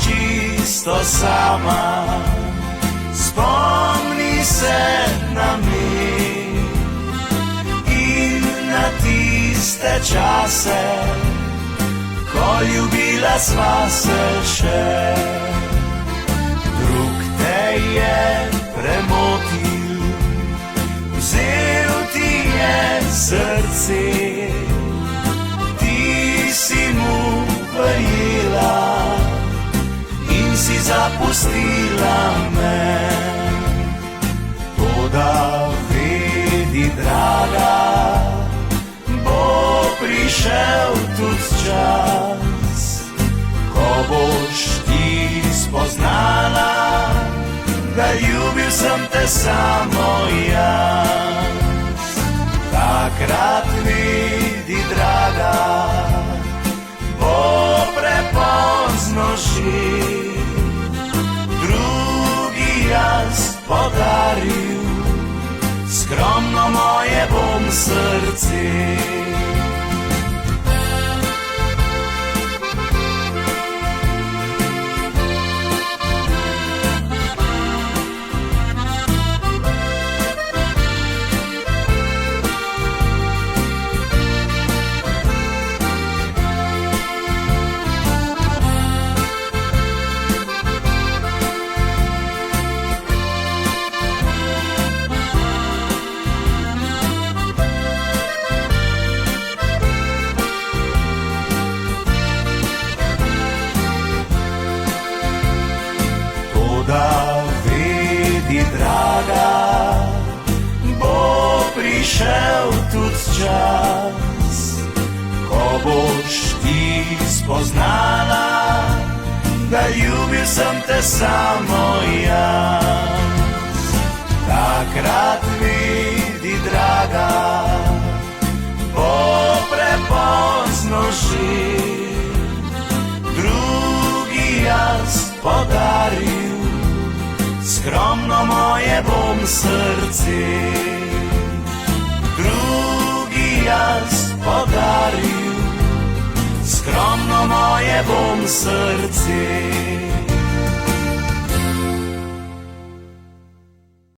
Čisto sama, spomni se na me in na tiste čase, ko ljubila sva se še. Drug te je premotil, vzel ti je srce, ti si mu verjela in si zapustila me. Toda vedi, draga, bo prišel tudi čas, ko boš ti spoznala, da ljubil sem te samo jaz. Takrat vedi, draga, bo prepozno že, drugi jaz podaril, skromno moje bom srce. Da vedi, draga, bo prišel tudi čas, ko boš ti spoznala, da ljubil sem te samo jaz. Takrat vedi, draga, bo prepozno že, drugi jaz podaril, skromno moje bom srce. Drugi jaz podaril, skromno moje bom srce.